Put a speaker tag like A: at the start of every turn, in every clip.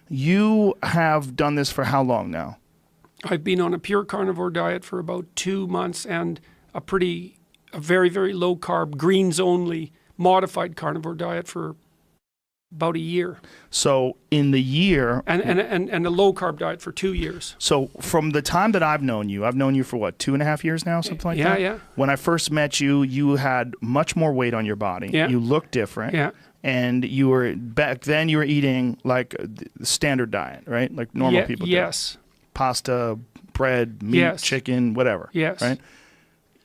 A: You have done this for how long now?
B: I've been on a pure carnivore diet for about 2 months and a very, very low carb, greens only, modified carnivore diet for about a year.
A: So in the year...
B: And a low carb diet for 2 years.
A: So from the time that I've known you for what, 2.5 years now, something like that?
B: Yeah.
A: When I first met you, you had much more weight on your body.
B: Yeah.
A: You looked different.
B: Yeah.
A: And back then you were eating like the standard diet, right? Like normal people do.
B: Yes.
A: Pasta, bread, meat,
B: Yes.
A: chicken, whatever.
B: Yes.
A: Right?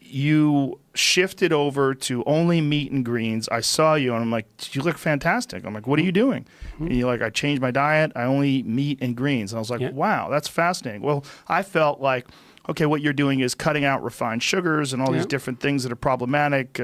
A: You shifted over to only meat and greens. I saw you and I'm like, you look fantastic. I'm like, what are you doing?
B: Mm-hmm.
A: And you're like, I changed my diet. I only eat meat and greens. And I was like, wow, that's fascinating. Well, I felt like, okay, what you're doing is cutting out refined sugars and all these different things that are problematic,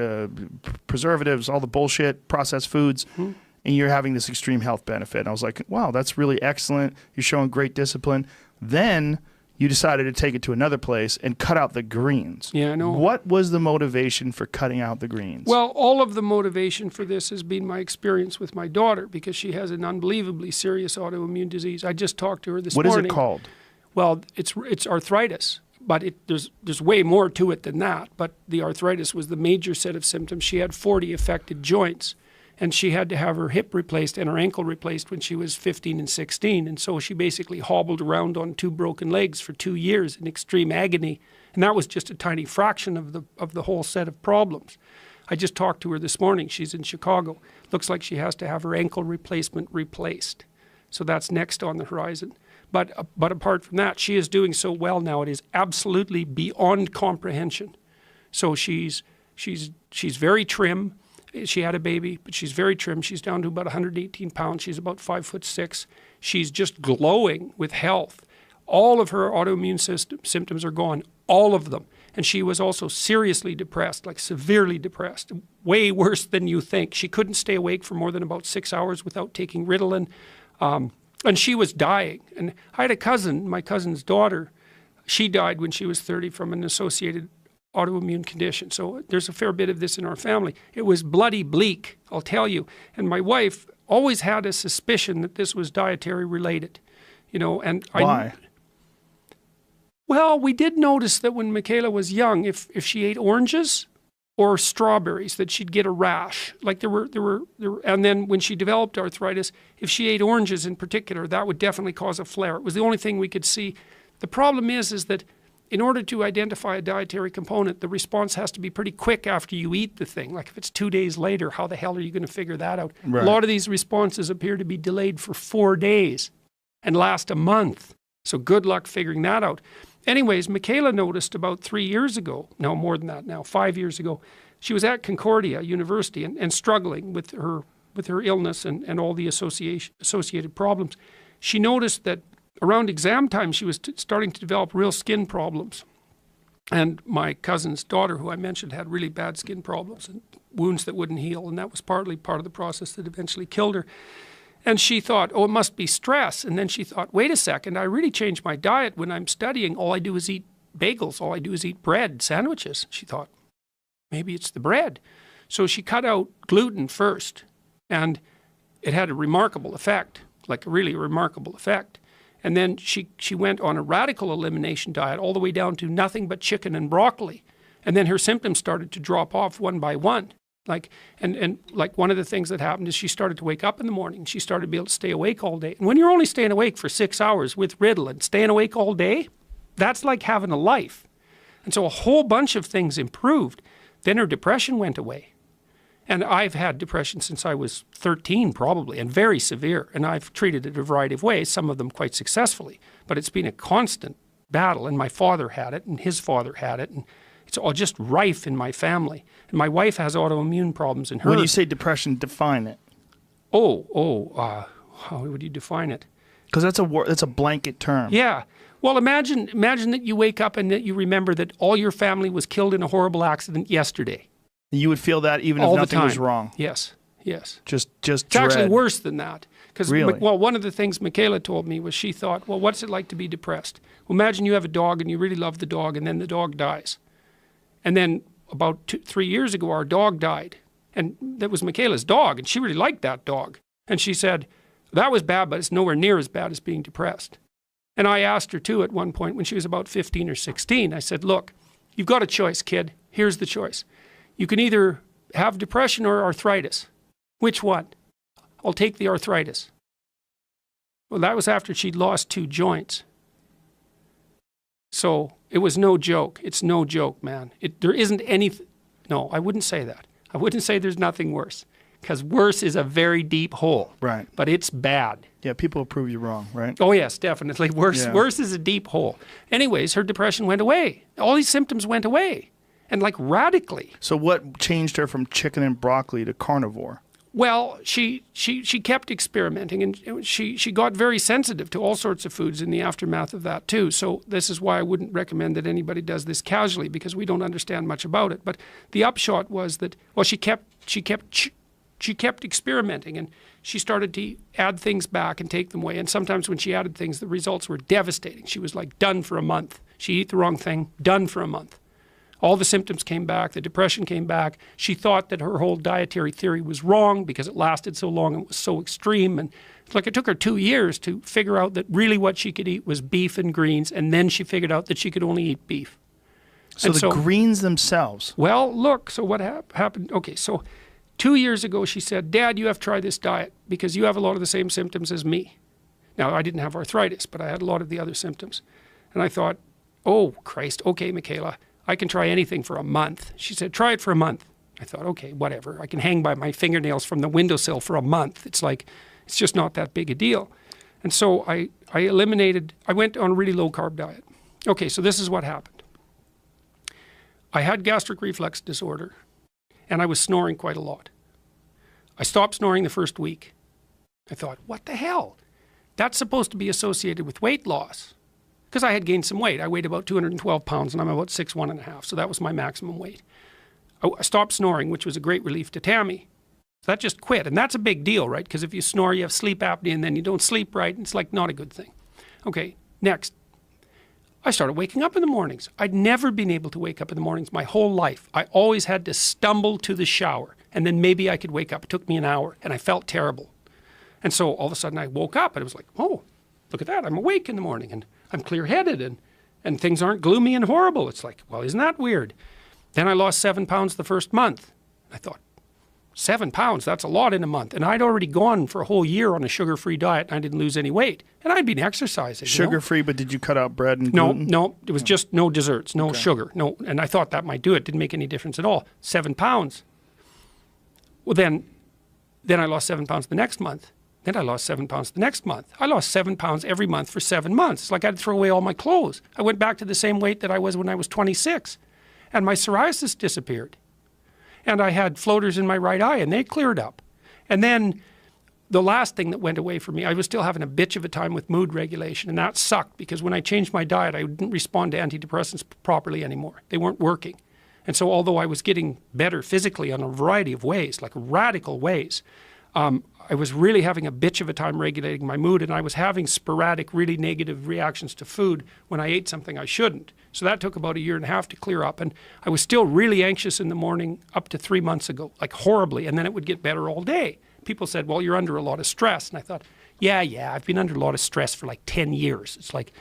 A: preservatives, all the bullshit, processed foods, and you're having this extreme health benefit. And I was like, wow, that's really excellent. You're showing great discipline. Then you decided to take it to another place and cut out the greens.
B: Yeah, I know.
A: What was the motivation for cutting out the greens?
B: Well, all of the motivation for this has been my experience with my daughter because she has an unbelievably serious autoimmune disease. I just talked to her this morning.
A: What is it called?
B: Well, it's arthritis, but there's way more to it than that. But the arthritis was the major set of symptoms. She had 40 affected joints, and she had to have her hip replaced and her ankle replaced when she was 15 and 16. And so she basically hobbled around on 2 broken legs for 2 years in extreme agony. And that was just a tiny fraction of the whole set of problems. I just talked to her this morning. She's in Chicago. Looks like she has to have her ankle replacement replaced. So that's next on the horizon. But apart from that, she is doing so well now. It is absolutely beyond comprehension. So she's very trim. She had a baby, but she's very trim. She's down to about 118 pounds. She's about 5'6". She's just glowing with health. All of her autoimmune symptoms are gone, all of them. And she was also seriously depressed, like severely depressed, way worse than you think. She couldn't stay awake for more than about 6 hours without taking Ritalin. And she was dying. And I had a cousin, my cousin's daughter, she died when she was 30 from an associated autoimmune condition. So there's a fair bit of this in our family. It was bloody bleak, I'll tell you. And my wife always had a suspicion that this was dietary related, and
A: Why?
B: Well, we did notice that when Michaela was young, if she ate oranges or strawberries, that she'd get a rash. Like there were, and then when she developed arthritis, if she ate oranges in particular, that would definitely cause a flare. It was the only thing we could see. The problem is that in order to identify a dietary component, the response has to be pretty quick after you eat the thing. Like if it's 2 days later, how the hell are you going to figure that out? Right. A lot of these responses appear to be delayed for 4 days and last a month. So good luck figuring that out. Anyways, Michaela noticed about 3 years ago, no more than that now, 5 years ago, she was at Concordia University and struggling with her illness and all the associated problems. She noticed that around exam time, she was starting to develop real skin problems. And my cousin's daughter, who I mentioned, had really bad skin problems and wounds that wouldn't heal. And that was partly part of the process that eventually killed her. And she thought, oh, it must be stress. And then she thought, wait a second, I really changed my diet. When I'm studying, all I do is eat bagels. All I do is eat bread, sandwiches. She thought, maybe it's the bread. So she cut out gluten first. And it had a remarkable effect, like a really remarkable effect. And then she went on a radical elimination diet all the way down to nothing but chicken and broccoli. And then her symptoms started to drop off one by one. Like one of the things that happened is she started to wake up in the morning. She started to be able to stay awake all day. And when you're only staying awake for 6 hours with Ritalin, staying awake all day, that's like having a life. And so a whole bunch of things improved. Then her depression went away. And I've had depression since I was 13 probably, and very severe. And I've treated it a variety of ways, some of them quite successfully. But it's been a constant battle. And my father had it, and his father had it. And it's all just rife in my family. And my wife has autoimmune problems in her.
A: When you say depression, define it.
B: How would you define it?
A: Because that's a blanket term.
B: Yeah. Well, imagine that you wake up and that you remember that all your family was killed in a horrible accident yesterday.
A: You would feel that even if nothing was wrong.
B: Yes.
A: Just
B: It's
A: dread.
B: actually worse than that. Because
A: Really?
B: one of the things Michaela told me was she thought, well, what's it like to be depressed? Well, imagine you have a dog and you really love the dog, and then the dog dies. And then about 3 years ago, our dog died, and that was Michaela's dog, and she really liked that dog. And she said, That was bad, but it's nowhere near as bad as being depressed. And I asked her too at one point when she was about 15 or 16. I said, look, you've got a choice, kid. Here's the choice. You can either have depression or arthritis. Which one? I'll take the arthritis. Well, that was after she'd lost 2 joints. So it was no joke. It's no joke, man. There isn't anything. No, I wouldn't say that. I wouldn't say there's nothing worse, because worse is a very deep hole.
A: Right.
B: But it's bad.
A: Yeah, people will prove you wrong, right?
B: Oh, yes, definitely. Worse is a deep hole. Anyways, her depression went away. All these symptoms went away, and like radically.
A: So what changed her from chicken and broccoli to carnivore?
B: Well, she kept experimenting, and she got very sensitive to all sorts of foods in the aftermath of that too. So this is why I wouldn't recommend that anybody does this casually, because we don't understand much about it. But the upshot was that, well, she kept experimenting, and she started to add things back and take them away. And sometimes when she added things, the results were devastating. She was like done for a month. She'd eat the wrong thing, done for a month. All the symptoms came back, the depression came back. She thought that her whole dietary theory was wrong because it lasted so long and was so extreme. And it's like it took her 2 years to figure out that really what she could eat was beef and greens, and then she figured out that she could only eat beef.
A: So the greens themselves.
B: Well, look, so what happened? Okay, so 2 years ago she said, Dad, you have to try this diet because you have a lot of the same symptoms as me. Now, I didn't have arthritis, but I had a lot of the other symptoms. And I thought, oh, Christ, okay, Michaela, I can try anything for a month. She said, try it for a month. I thought, okay, whatever. I can hang by my fingernails from the windowsill for a month. It's like, it's just not that big a deal. And so I went on a really low carb diet. Okay, so this is what happened. I had gastric reflux disorder, and I was snoring quite a lot. I stopped snoring the first week. I thought, what the hell? That's supposed to be associated with weight loss. Because I had gained some weight. I weighed about 212 pounds, and I'm about 6'1½", so that was my maximum weight. I stopped snoring, which was a great relief to Tammy. So that just quit, and that's a big deal, right? Because if you snore, you have sleep apnea, and then you don't sleep right, and it's like not a good thing. Okay, next. I started waking up in the mornings. I'd never been able to wake up in the mornings my whole life. I always had to stumble to the shower, and then maybe I could wake up. It took me an hour, and I felt terrible. And so all of a sudden I woke up, and it was like, oh, look at that. I'm awake in the morning, and I'm clear-headed, and things aren't gloomy and horrible. It's like, well, isn't that weird? Then I lost 7 pounds the first month. I thought, 7 pounds, that's a lot in a month. And I'd already gone for a whole year on a sugar-free diet, and I didn't lose any weight. And I'd been exercising.
A: Sugar-free, but did you cut out bread and gluten?
B: No, it was just no desserts, no sugar. No, and I thought that might do it. Didn't make any difference at all. 7 pounds. Well, then I lost 7 pounds the next month. Then I lost 7 pounds the next month. I lost 7 pounds every month for 7 months. It's like I had to throw away all my clothes. I went back to the same weight that I was when I was 26. And my psoriasis disappeared. And I had floaters in my right eye, and they cleared up. And then the last thing that went away for me, I was still having a bitch of a time with mood regulation, and that sucked because when I changed my diet, I didn't respond to antidepressants properly anymore. They weren't working. And so although I was getting better physically in a variety of ways, like radical ways, I was really having a bitch of a time regulating my mood, and I was having sporadic, really negative reactions to food when I ate something I shouldn't. So that took about 1.5 years to clear up, and I was still really anxious in the morning up to 3 months ago, like horribly, and then it would get better all day. People said, well, you're under a lot of stress, and I thought, yeah, I've been under a lot of stress for like 10 years. It's like,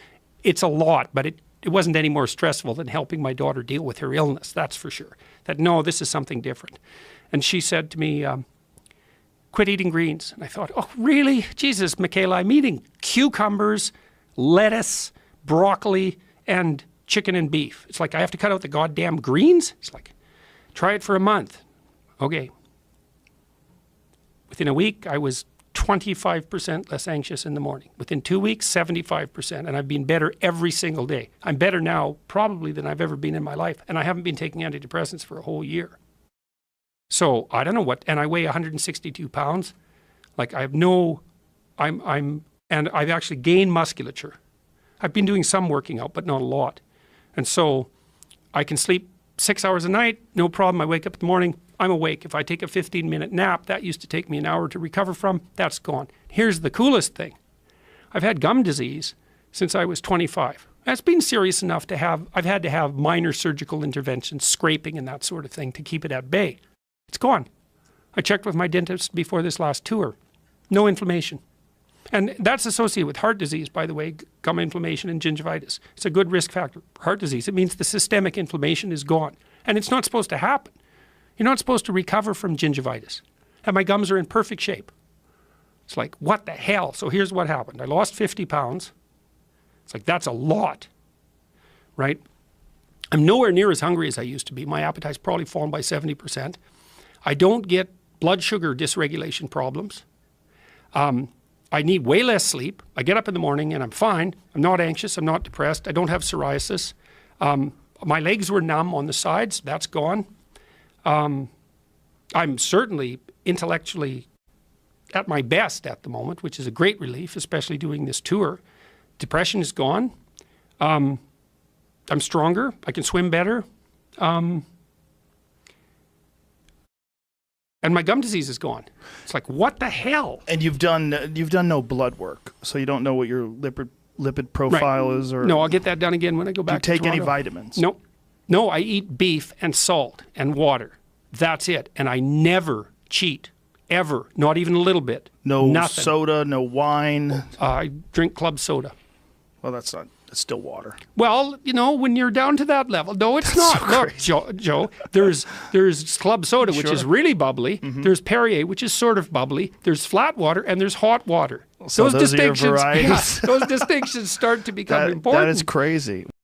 B: it's a lot, but it wasn't any more stressful than helping my daughter deal with her illness, that's for sure. That, no, this is something different. And she said to me, quit eating greens. And I thought, oh, really? Jesus, Michaela, I'm eating cucumbers, lettuce, broccoli, and chicken and beef. It's like I have to cut out the goddamn greens? It's like, try it for a month. Okay. Within a week, I was 25% less anxious in the morning. Within 2 weeks, 75%. And I've been better every single day. I'm better now probably than I've ever been in my life. And I haven't been taking antidepressants for a whole year. So I don't know what, and I weigh 162 pounds. Like I have and I've actually gained musculature. I've been doing some working out, but not a lot. And so I can sleep 6 hours a night, no problem. I wake up in the morning, I'm awake. If I take a 15-minute nap, that used to take me an hour to recover from, that's gone. Here's the coolest thing. I've had gum disease since I was 25. That's been serious enough to I've had to have minor surgical interventions, scraping and that sort of thing to keep it at bay. It's gone. I checked with my dentist before this last tour. No inflammation. And that's associated with heart disease, by the way, gum inflammation and gingivitis. It's a good risk factor for heart disease. It means the systemic inflammation is gone. And it's not supposed to happen. You're not supposed to recover from gingivitis. And my gums are in perfect shape. It's like, what the hell? So here's what happened. I lost 50 pounds. It's like, that's a lot, right? I'm nowhere near as hungry as I used to be. My appetite's probably fallen by 70%. I don't get blood sugar dysregulation problems. I need way less sleep. I get up in the morning and I'm fine. I'm not anxious. I'm not depressed. I don't have psoriasis. My legs were numb on the sides. That's gone. I'm certainly intellectually at my best at the moment, which is a great relief, especially doing this tour. Depression is gone. I'm stronger. I can swim better. And my gum disease is gone. It's like, what the hell?
A: And you've done no blood work, so you don't know what your lipid profile is, or
B: no. I'll get that done again when I go back.
A: Do you
B: to
A: take any
B: Toronto.
A: vitamins?
B: No, no. I eat beef and salt and water. That's it. And I never cheat, ever. Not even a little bit.
A: No
B: Nothing.
A: Soda, no wine.
B: I drink club soda.
A: Well, that's not. It's still water.
B: Well, you know, when you're down to that level, no, it's not.
A: So
B: Look, Joe, there's club soda, which is really bubbly. There's Perrier, which is sort of bubbly. There's flat water, and there's hot water.
A: So those distinctions,
B: those distinctions start to become important.
A: That is crazy.